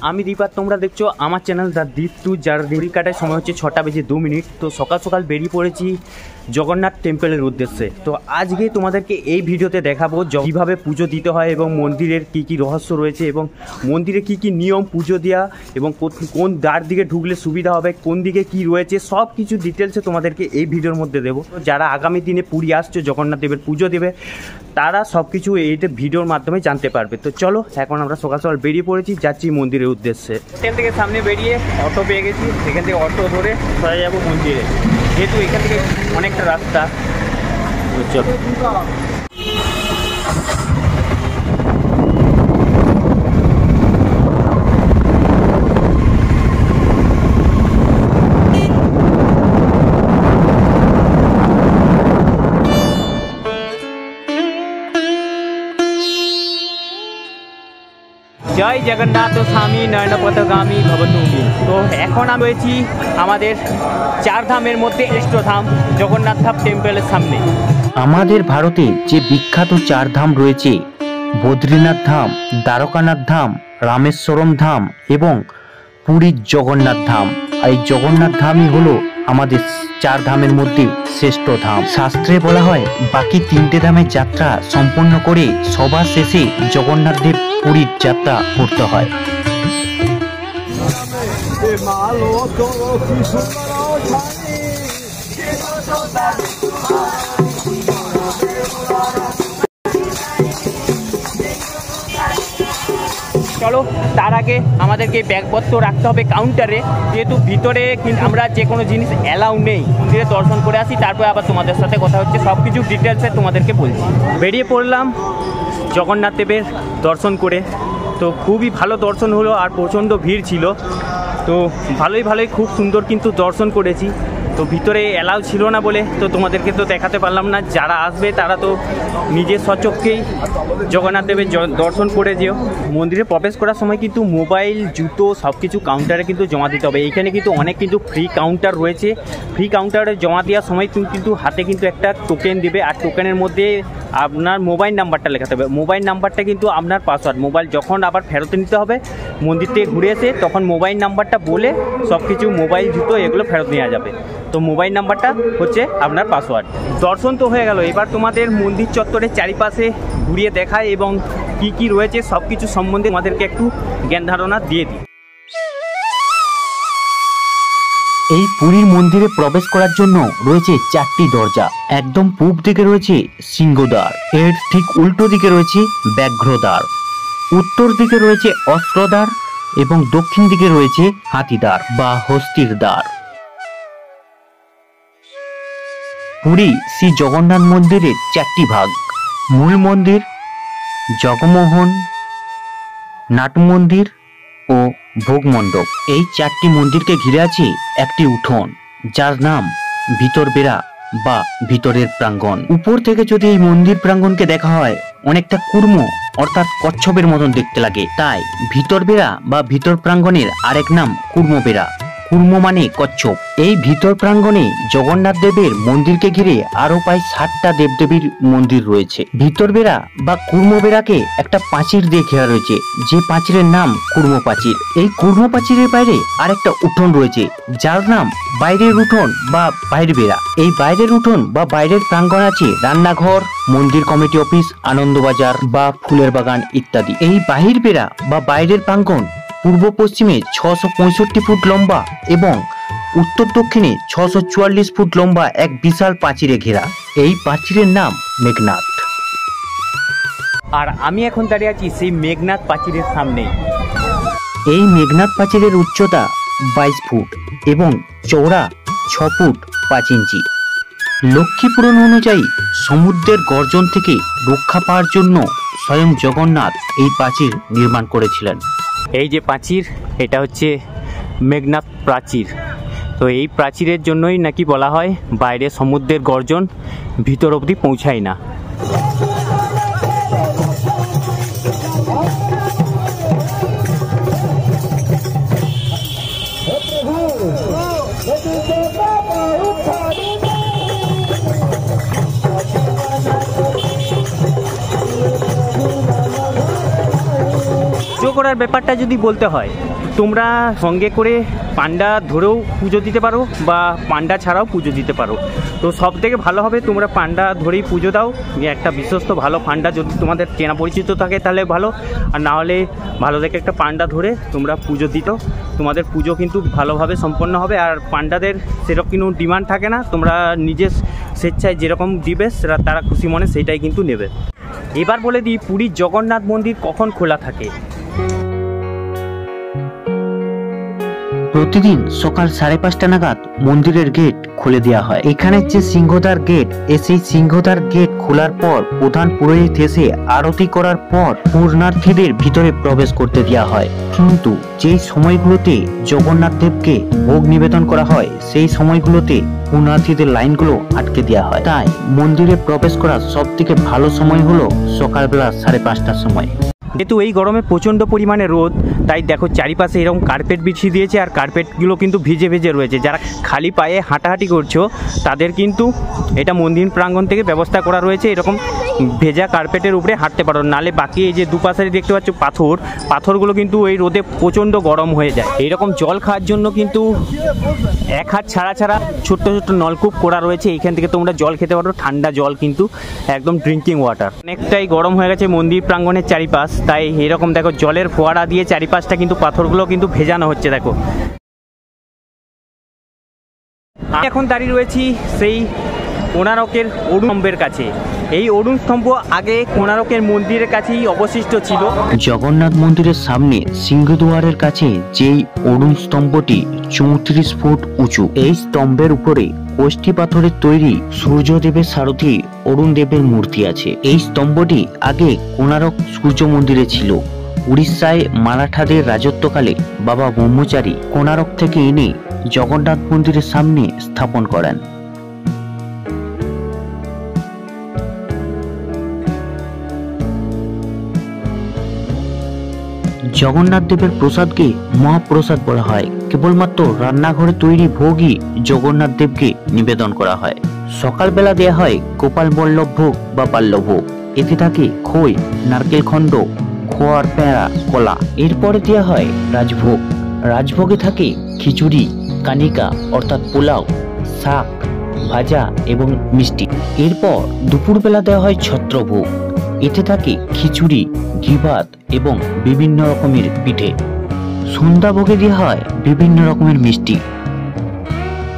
আমি দীপার, তোমরা দেখছো আমার চ্যানেল দ্য দীপ টু, যার ঘড়ি কাটার সময় হচ্ছে 6টা বেজে 2 মিনিট। তো সকাল সকাল বেরিয়ে পড়েছি জগন্নাথ টেম্পলের উদ্দেশ্যে। তো আজকে তোমাদেরকে এই ভিডিওতে দেখাবো কীভাবে পুজো দিতে হয় এবং মন্দিরের কি কি রহস্য রয়েছে এবং মন্দিরে কি কি নিয়ম পুজো দেওয়া এবং কোন দ্বার দিকে ঢুকলে সুবিধা হবে, কোন দিকে কি রয়েছে, সব কিছু ডিটেলসে তোমাদেরকে এই ভিডিওর মধ্যে দেবো। যারা আগামী দিনে পুরী আসছো জগন্নাথ দেবের পুজো দেবে, তারা সব কিছু এইটা ভিডিওর মাধ্যমে জানতে পারবে। তো চলো, এখন আমরা সকাল সকাল বেরিয়ে পড়েছি, যাচ্ছি মন্দিরের উদ্দেশ্যে। এখান থেকে সামনে বেরিয়ে অটো পেয়ে গেছি, সেখান থেকে অটো ধরে চলে যাবো মন্দিরে, যেহেতু এখান থেকে অনেকটা রাস্তা। তো চলো। জয় জগন্নাথ স্বামী নয়নপথগামী ভবতু। তো এখন আমি রয়েছি আমাদের 4 ধামের মধ্যে ইষ্টধাম জগন্নাথ ধাম টেম্পলের সামনে। আমাদের ভারতে যে বিখ্যাত 4 ধাম রয়েছে, বদ্রীনাথ ধাম, দ্বারকানাথ ধাম, রামেশ্বরম ধাম এবং পুরীর জগন্নাথ ধাম। এই জগন্নাথ ধামই হলো আমাদের 4 ধামের মধ্যে শ্রেষ্ঠ ধাম। শাস্ত্রে বলা হয়, বাকি 3টে ধামের যাত্রা সম্পন্ন করে সবার শেষে জগন্নাথ দেব পুরীর যাত্রা করতে হয়। চলো, তার আগে আমাদেরকে ব্যাগপত্র রাখতে হবে কাউন্টারে, যেহেতু ভিতরে কিন্তু আমরা যে কোনো জিনিস অ্যালাউ নেই। মন্দিরে দর্শন করে আসি, তারপরে আবার তোমাদের সাথে কথা হচ্ছে, সব কিছু ডিটেলসে তোমাদেরকে বলছি। বেরিয়ে পড়লাম জগন্নাথ দেবের দর্শন করে। তো খুবই ভালো দর্শন হলো, আর প্রচণ্ড ভিড় ছিল। তো ভালোই খুব সুন্দর কিন্তু দর্শন করেছি। তো ভিতরে অ্যালাউ ছিল না বলে তো তোমাদেরকে তো দেখাতে পারলাম না। যারা আসবে তারা তো নিজের স্বচক্ষেই জগন্নাথ দেবের দর্শন করে যেও। মন্দিরে প্রবেশ করার সময় কিন্তু মোবাইল, জুতো সব কিছু কাউন্টারে কিন্তু জমা দিতে হবে। এইখানে কিন্তু অনেক কিন্তু ফ্রি কাউন্টার রয়েছে। ফ্রি কাউন্টারে জমা দেওয়ার সময় কিন্তু হাতে কিন্তু একটা টোকেন দেবে, আর টোকেনের মধ্যে আপনার মোবাইল নাম্বারটা লেখাতে হবে। মোবাইল নাম্বারটা কিন্তু আপনার পাসওয়ার্ড। মোবাইল যখন আবার ফেরত নিতে হবে মন্দির থেকে ঘুরে এসে, তখন মোবাইল নাম্বারটা বলে সব কিছু মোবাইল, জুতো এগুলো ফেরত নেওয়া যাবে। তো মোবাইল নাম্বারটা হচ্ছে আপনার পাসওয়ার্ড। দর্শন তো হয়ে গেল, এবার তোমাদের মন্দির চত্বরের চারিপাশে ঘুরিয়ে দেখায় এবং কি কি রয়েছে সব কিছু সম্বন্ধে আমাদেরকে একটু জ্ঞান ধারণা দিয়ে দিই। এই পুরীর মন্দিরে প্রবেশ করার জন্য রয়েছে 4টি দরজা। একদম পূব দিকে রয়েছে সিংহদ্বার, এর ঠিক উল্টো দিকে রয়েছে ব্যাঘ্রদ্বার, উত্তর দিকে রয়েছে অস্ত্রদ্বার এবং দক্ষিণ দিকে রয়েছে হাতিদ্বার বা হস্তির দ্বার। পুরী শ্রী জগন্নাথ মন্দিরের 4টি ভাগ: মূল মন্দির, জগমোহন, নাট মন্দির ও ভোগ মণ্ডপ। এই 4টি মন্দিরকে ঘিরে আছে একটি উঠোন, যার নাম ভিতর বেড়া বা ভিতরের প্রাঙ্গণ। উপর থেকে যদি এই মন্দির প্রাঙ্গণকে দেখা হয়, অনেকটা কুর্ম অর্থাৎ কচ্ছপের মতন দেখতে লাগে। তাই ভিতর বেড়া বা ভিতর প্রাঙ্গণের আরেক নাম কুর্ম বেড়া। কুর্ম মানে কচ্ছপ। এই ভিতর প্রাঙ্গণে জগন্নাথ দেবের মন্দিরকে ঘিরে আরো প্রায় 60টা দেবদেবীর মন্দির রয়েছে। ভিতর বেড়া বা কুর্ম বেড়াকে একটা প্রাচীর দিয়ে ঘেরা রয়েছে, যে প্রাচীরের নাম কুর্ম প্রাচীর। এই কুর্ম প্রাচীরের বাইরে আরেকটা উঠোন রয়েছে, যার নাম বাইরের উঠোন বা বাইরে বেড়া। এই বাইরের উঠোন বা বাইরের প্রাঙ্গণ আছে রান্নাঘর, মন্দির কমিটি অফিস, আনন্দবাজার বা ফুলের বাগান ইত্যাদি। এই বাহির বেড়া বা বাইরের প্রাঙ্গণ পূর্ব পশ্চিমে 665 ফুট লম্বা এবং উত্তর দক্ষিণে 644 ফুট লম্বা এক বিশাল প্রাচীরে ঘেরা। এই প্রাচীরের নাম মেঘনাথ। আর আমি এখন দাঁড়িয়ে আছি সেই মেঘনাথ প্রাচীরের সামনে। এই মেঘনাথ প্রাচীরের উচ্চতা 22 ফুট এবং চওড়া 6 ফুট 5 ইঞ্চি। লক্ষ্মী পুরাণ অনুযায়ী সমুদ্রের গর্জন থেকে রক্ষা পাওয়ার জন্য স্বয়ং জগন্নাথ এই প্রাচীর নির্মাণ করেছিলেন। এই যে প্রাচীর, এটা হচ্ছে মেঘনাথ প্রাচীর। তো এই প্রাচীরের জন্যই নাকি বলা হয় বাইরে সমুদ্রের গর্জন ভিতর অবধি পৌঁছায় না। করার ব্যাপারটা যদি বলতে হয়, তোমরা সঙ্গে করে পান্ডা ধরেও পুজো দিতে পারো বা পান্ডা ছাড়াও পুজো দিতে পারো। তো সব থেকে ভালো হবে তোমরা পান্ডা ধরেই পুজো দাও। একটা বিশ্বস্ত ভালো পান্ডা যদি তোমাদের চেনা পরিচিত থাকে তাহলে ভালো, আর না হলে ভালো দেখে একটা পান্ডা ধরে তোমরা পুজো দিত, তোমাদের পুজো কিন্তু ভালোভাবে সম্পন্ন হবে। আর পান্ডাদের সেরকম কোনো ডিমান্ড থাকে না, তোমরা নিজের স্বেচ্ছায় যেরকম দিবে সেটা তারা খুশি মনে সেইটাই কিন্তু নেবে। এবার বলে দিই পুরীর জগন্নাথ মন্দির কখন খোলা থাকে। প্রতিদিন সকাল 5:30 নাগাদ মন্দিরের গেট খুলে দেওয়া হয়। এখানে যে সিংহদ্বার গেট, সেই সিংহদ্বার গেট খোলার পর প্রধান পুরোহিত এসে আরতি করার পর পূর্ণার্থীদের ভিতরে প্রবেশ করতে দেওয়া হয়। কিন্তু যেই সময়গুলোতে জগন্নাথ দেবকে ভোগ নিবেদন করা হয় সেই সময়গুলোতে পূর্ণার্থীদের লাইনগুলো আটকে দেওয়া হয়। তাই মন্দিরে প্রবেশ করার সব থেকে ভালো সময় হলো সকালবেলা 5:30টার সময়। যেহেতু এই গরমে প্রচণ্ড পরিমাণে রোদ, তাই দেখো চারিপাশে এরকম কার্পেট বিছিয়ে দিয়েছে, আর কার্পেটগুলো কিন্তু ভিজে ভিজে রয়েছে। যারা খালি পায়ে হাঁটাহাঁটি করছো তাদের কিন্তু এটা মন্দির প্রাঙ্গণ থেকে ব্যবস্থা করা রয়েছে, এরকম ভেজা কার্পেটের উপরে হাঁটতে পারো। নালে বাকি এই যে দুপাশে দেখতে পাচ্ছ পাথরগুলো কিন্তু এই রোদে প্রচণ্ড গরম হয়ে যায়। এইরকম জল খাওয়ার জন্য কিন্তু 1 হাত ছাড়া ছাড়া ছোট্ট ছোট্ট নলকূপ করা রয়েছে, এইখান থেকে তোমরা জল খেতে পারো। ঠান্ডা জল কিন্তু একদম ড্রিঙ্কিং ওয়াটার। অনেকটাই গরম হয়ে গেছে মন্দির প্রাঙ্গণের চারিপাশ, তাই এরকম দেখো জলের ফোয়ারা দিয়ে চারিপাশটা কিন্তু পাথরগুলো কিন্তু ভেজানো হচ্ছে। দেখো এখন দাঁড়িয়ে রয়েছি সেই কোণারকের অরুণ স্তম্ভের কাছে। এই অরুণ স্তম্ভ আগে কোণারকের মন্দিরের কাছেই অবশিষ্ট ছিল। জগন্নাথ মন্দিরের সামনে সিংহদ্বারের কাছে যেই অরুণ স্তম্ভটি 34 ফুট উঁচু, এই স্তম্ভের উপরে কোষ্ঠী পাথরের তৈরি সূর্যদেবের সারথি অরুণ দেবের মূর্তি আছে। এই স্তম্ভটি আগে কোণারক সূর্য মন্দিরে ছিল। উড়িষ্যায় মারাঠাদের রাজত্বকালে বাবা ব্রহ্মচারী কোণারক থেকে এনে জগন্নাথ মন্দিরের সামনে স্থাপন করেন। জগন্নাথ দেবের প্রসাদকে মহাপ্রসাদ বলা হয়। কেবলমাত্র রান্নাঘরে তৈরি ভোগই জগন্নাথ দেবকে নিবেদন করা হয়। সকালবেলা দেয়া হয় গোপাল বল্লভ ভোগ বা বাল্যভোগ। এতে থাকে খই, নারকেল খণ্ড, খোয়ার পেঁড়া, কলা। এরপরে দেওয়া হয় রাজভোগ। রাজভোগে থাকে খিচুড়ি, কানিকা অর্থাৎ পোলাও, শাক ভাজা এবং মিষ্টি। এরপর দুপুরবেলা দেওয়া হয় ছত্রভোগ। এতে থাকে খিচুড়ি, ঘি ভাত এবং বিভিন্ন রকমের পিঠে। সন্ধ্যাভোগে দেওয়া হয় বিভিন্ন রকমের মিষ্টি।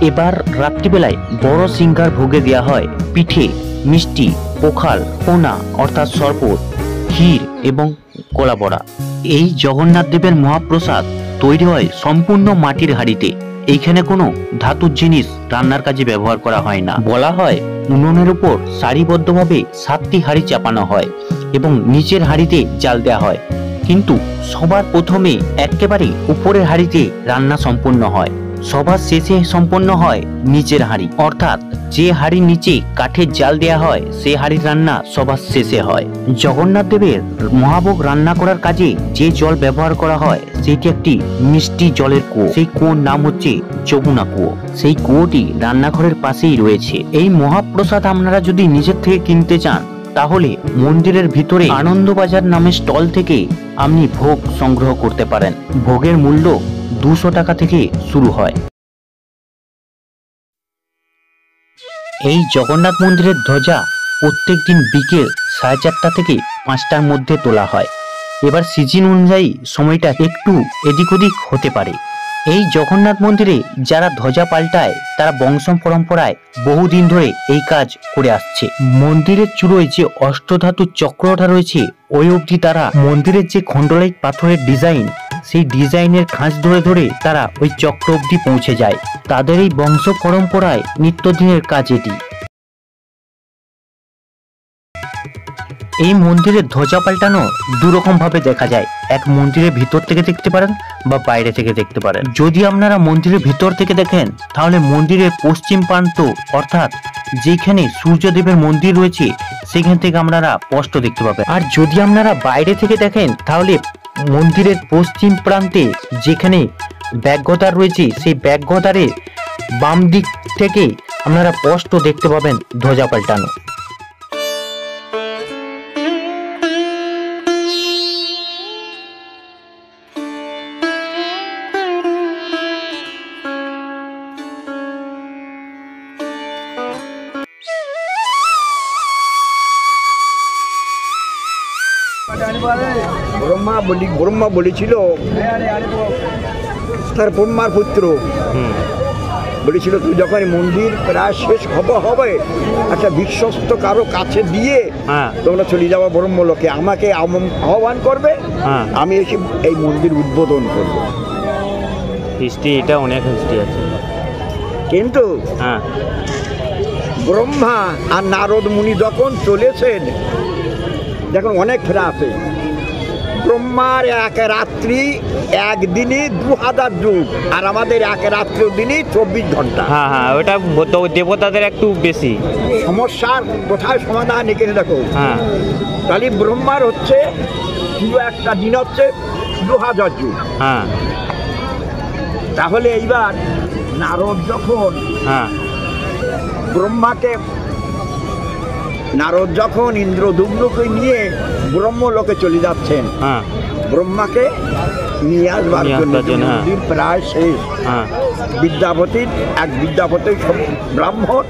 এবার রাত্রিবেলায় বড় সিংহার ভোগে দেওয়া হয় পিঠে, মিষ্টি, পোখাল, পোনা অর্থাৎ শরবত, ক্ষীর এবং কলা বড়া। এই জগন্নাথ দেবের মহাপ্রসাদ তৈরি হয় সম্পূর্ণ মাটির হাঁড়িতে। এইখানে কোনো ধাতুর জিনিস রান্নার কাজে ব্যবহার করা হয় না। বলা হয় উনুনের উপর সারিবদ্ধভাবে 7টি হাঁড়ি চাপানো হয় এবং নিচের হাঁড়িতে জাল দেওয়া হয়, কিন্তু সবার প্রথমে একেবারে উপরের হাঁড়িতে রান্না সম্পন্ন হয়। সবার শেষে সম্পন্ন হয় নিচের হাঁড়ি, অর্থাৎ যে হাঁড়ির নিচে কাঠের জাল দেয়া হয় সেই হাঁড়ির রান্না সবার শেষে হয়। জগন্নাথ দেবের মহাভোগ রান্না করার কাজে যে জল ব্যবহার করা হয় সেটি একটি মিষ্টি জলের কুয়ো। সেই কুয়োর নাম হচ্ছে যমুনা কুয়ো। সেই কুয়োটি রান্নাঘরের পাশেই রয়েছে। এই মহাপ্রসাদ আপনারা যদি নিজের থেকে কিনতে চান তাহলে মন্দিরের ভিতরে আনন্দবাজার নামে স্টল থেকে আপনি ভোগ সংগ্রহ করতে পারেন। ভোগের মূল্য 200 টাকা থেকে শুরু হয়। এই জগন্নাথ মন্দিরের ধ্বজা প্রত্যেক দিন বিকেল 4:30 থেকে 5টার মধ্যে তোলা হয়। এবার সিজন অনুযায়ী সময়টা একটু এদিক ওদিক হতে পারে। এই জগন্নাথ মন্দিরে যারা ধ্বজা পাল্টায় তারা বংশ পরম্পরায় বহুদিন ধরে এই কাজ করে আসছে। মন্দিরের চূড়োয় যে অষ্টধাতুর চক্রটা রয়েছে ওই অবধি তারা মন্দিরের যে খন্ডলাইট পাথরের ডিজাইন, সেই ডিজাইনের খাঁজ ধরে ধরে তারা ওই চক্র অবধি পৌঁছে যায়। তাদের এই বংশ পরম্পরায় নিত্যদিনের কাজ এটি। এই মন্দিরের ধ্বজা পাল্টানো দুরকম ভাবে দেখা যায়। এক মন্দিরের ভিতর থেকে দেখতে পারেন বা বাইরে থেকে দেখতে পারেন। যদি আপনারা মন্দিরের ভিতর থেকে দেখেন তাহলে মন্দিরের পশ্চিম প্রান্ত অর্থাৎ যেখানে সূর্যদেবের মন্দির রয়েছে সেখান থেকে আপনারা স্পষ্ট দেখতে পাবেন। আর যদি আপনারা বাইরে থেকে দেখেন তাহলে মন্দিরের পশ্চিম প্রান্তে যেখানে ব্যাঘ্রদ্বার রয়েছে সেই ব্যাঘ্রদ্বারের বাম দিক থেকে আপনারা স্পষ্ট দেখতে পাবেন ধ্বজা পাল্টানো। ব্রহ্মা বলেছিল, তার ব্রহ্মার পুত্র বলেছিল, তুই যখন মন্দির প্রায় শেষ হবে একটা বিশ্বস্ত কারো কাছে দিয়ে তোমরা চলে যাবো ব্রহ্মলোকে, আমাকে আহ্বান করবে, আমি এসে এই মন্দির উদ্বোধন করব। হিস্ট্রি, এটা অনেক হিস্ট্রি আছে। কিন্তু ব্রহ্মা আর নারদ মুনি যখন চলেছেন, দেখুন অনেক ফেরা আছে, ব্রহ্মার এক রাত্রি একদিনই 2000 যুগ, আর আমাদের এক রাত্রি দিনই 24 ঘন্টা। হ্যাঁ, ওটা দেবতাদের একটু বেশি। সমস্যার কোথায় সমাধান এখানে দেখো। তাহলে ব্রহ্মার হচ্ছে পুরো একটা দিন হচ্ছে 2000 যুগ। তাহলে এইবার নারদ যখন নারদ যখন ইন্দ্রদুম্নকে নিয়ে ব্রহ্মলোকে চলে যাচ্ছেন, ব্রহ্মাকে নিয়ে আসবার জন্য মন্দির প্রায় শেষ। বিদ্যাপতির ব্রাহ্মণ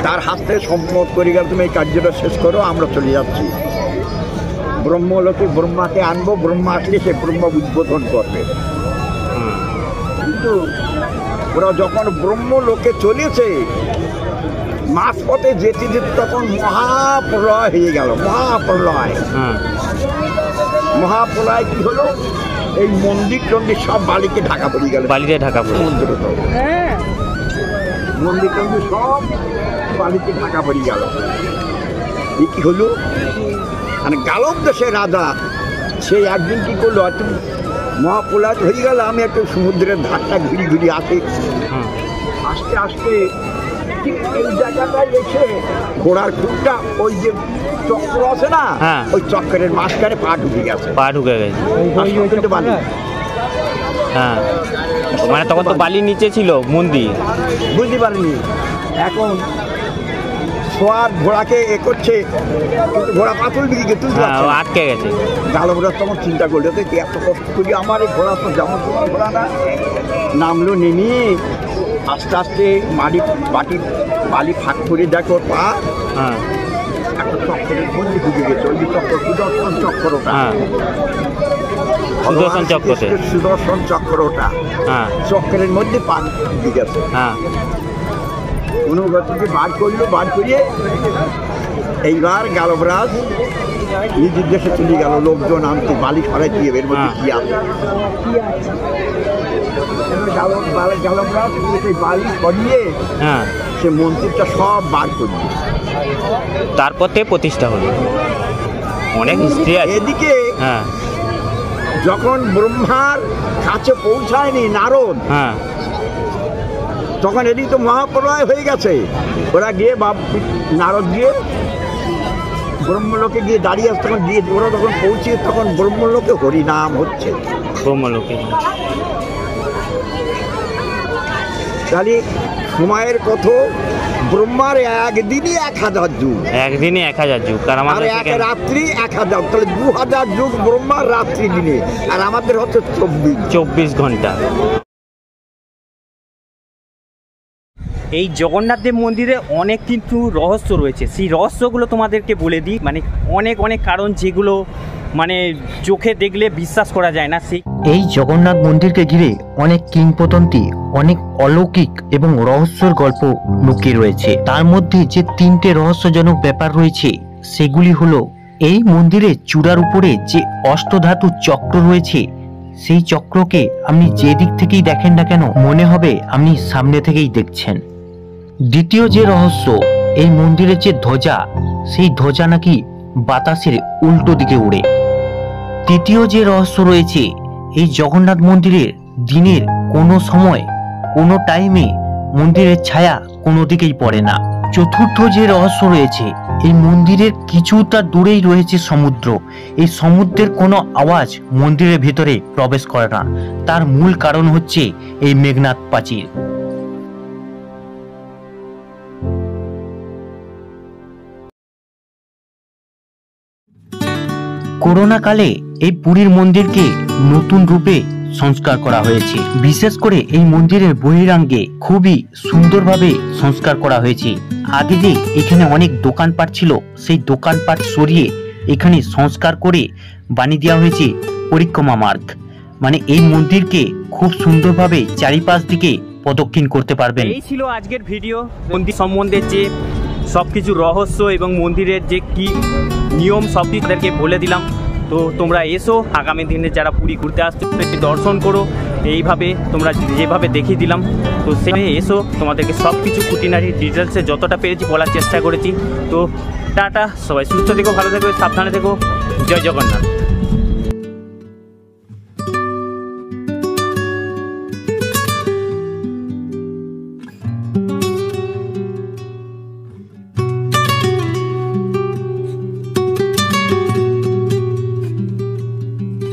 তার হাত থেকে সম্মত করে গেল, তুমি এই কার্যটা শেষ করো, আমরা চলে যাচ্ছি ব্রহ্মলোকে। ব্রহ্মাকে আনবো, ব্রহ্মা আসলে সে ব্রহ্ম উদ্বোধন করবে। কিন্তু ওরা যখন ব্রহ্মলোকে চলেছে, মাঝপথে যেতে যেতে তখন মহাপ্রলয় হয়ে গেল। মহাপ্রলয় কি হলো, এই মন্দির টন্দির সব বালিতে ঢাকা পড়ে গেল, বালিতে ঢাকা পড়ে মন্দির টন্দির সব বালিতে ঢাকা পড়ে গেল। কি হলো, মানে গালব দেশের রাজা সে একদিন কি করলো, মহাপ্রলয় হয়ে গেল, আমি একটু সমুদ্রের ধারটা ঘুরি আসি। আস্তে আস্তে ঠিক এই জায়গাটায় এসে ঘোড়ার খুঁটটা, ওই যে চক্র আছে না, ওই চক্রের মাঝখানে পা ঢুকে গেছে। বালি, মানে তখন তো বালির নিচে ছিল মন্দির, বুঝতে পারিনি। এখন সোয়ার ঘোড়াকে করছে, ঘোড়া পাতুল দিকে তুলতে আটকে গেছে। গালবরা তখন চিন্তা করলো, তো এত কষ্ট করি আমার এই ঘোড়া তো যেমন ঘোড়া না, নামলো, নেমে আস্তে আস্তে বালি ফাঁক করে দেখো পা একটা চক্রের মধ্যে ঢুকে গেছে। ওই চক্র সুদর্শন চক্রটা, সুদর্শন চক্রটা চক্রের মধ্যে পা ঢুকে গেছে। অনুগতিকে বার করিয়ে এইবার গালবরাজ নিজের দেশে চলে গেল, লোকজন আনতে বালি সরাই দিয়ে এর মধ্যে কি আছে। গালবরাজ বালি সরিয়ে সে মন্দিরটা সব বার করল, তারপর থেকে প্রতিষ্ঠা হলো। অনেক হিস্ট্রি আছে। এদিকে যখন ব্রহ্মার কাছে পৌঁছায়নি নারদ, তখন এদিকে তো মহাপ্রলয় হয়ে গেছে। ওরা গিয়ে নারদ গিয়ে ব্রহ্মলোকে গিয়ে দাঁড়িয়ে আসছে, তখন গিয়ে ওরা যখন পৌঁছে, তখন ব্রহ্মলোকে হরিনাম হচ্ছে। ব্রহ্মলোকে তাহলে সময়ের কত, ব্রহ্মার একদিনই 1000 যুগ, একদিনই 1000 যুগ, আর আমাদের এক রাত্রি 1000, তাহলে 2000 যুগ ব্রহ্মার রাত্রি দিনে, আর আমাদের হচ্ছে 24 ঘন্টা। এই জগন্নাথ দেব মন্দিরে অনেক কিন্তু রহস্য রয়েছে, সেই রহস্যগুলো তোমাদেরকে বলে দিই। মানে অনেক কারণ যেগুলো মানে চোখে দেখলে বিশ্বাস করা যায় না। এই জগন্নাথ মন্দিরকে ঘিরে অনেক কিংবদন্তি, অনেক অলৌকিক এবং রহস্যের গল্প লুকিয়ে রয়েছে। তার মধ্যে যে 3টে রহস্যজনক ব্যাপার রয়েছে সেগুলি হলো, এই মন্দিরে চূড়ার উপরে যে অষ্টধাতু চক্র রয়েছে, সেই চক্রকে আপনি যে দিক থেকেই দেখেন না কেন মনে হবে আপনি সামনে থেকেই দেখছেন। দ্বিতীয় যে রহস্য, এই মন্দিরের যে ধ্বজা, সেই ধ্বজা নাকি বাতাসের উল্টো দিকে উড়ে। তৃতীয় যে রহস্য রয়েছে, এই জগন্নাথ মন্দিরের দিনের কোনো সময় কোনো টাইমে মন্দিরের ছায়া কোনো দিকেই পড়ে না। চতুর্থ যে রহস্য রয়েছে, এই মন্দিরের কিছুটা দূরেই রয়েছে সমুদ্র। এই সমুদ্রের কোনো আওয়াজ মন্দিরের ভেতরে প্রবেশ করে না, তার মূল কারণ হচ্ছে এই মেঘনাদ প্রাচীর। করোনা কালে এই পুরীর মন্দিরকে নতুন রূপে সংস্কার করা হয়েছে। বিশেষ করে এই মন্দিরের বহিরাঙ্গে খুবই সুন্দরভাবে সংস্কার করা হয়েছে। আগে যে এখানে অনেক দোকানপাট ছিল, সেই দোকানপাট সরিয়ে এখানে সংস্কার করে বানিয়ে দেওয়া হয়েছে পরিক্রমা মার্গ, মানে এই মন্দিরকে খুব সুন্দরভাবে চারিপাশ দিকে প্রদক্ষিণ করতে পারবেন। এই ছিল আজকের ভিডিও। মন্দির সম্বন্ধে যে সবকিছু রহস্য এবং মন্দিরের যে কি নিয়ম সব তাদেরকে বলে দিলাম। তো তোমরা এসো, আগামী দিনে যারা পুরী ঘুরতে আসছো দর্শন করো এইভাবে তোমরা যেভাবে দেখিয়ে দিলাম। তো সেখানে এসো, তোমাদেরকে সব কিছু খুঁটিনাটি ডিটেলসে যতটা পেরেছি বলার চেষ্টা করেছি। তো টাটা, সবাই সুস্থ থেকো, ভালো থেকো, সাবধানে থেকো। জয় জগন্নাথ।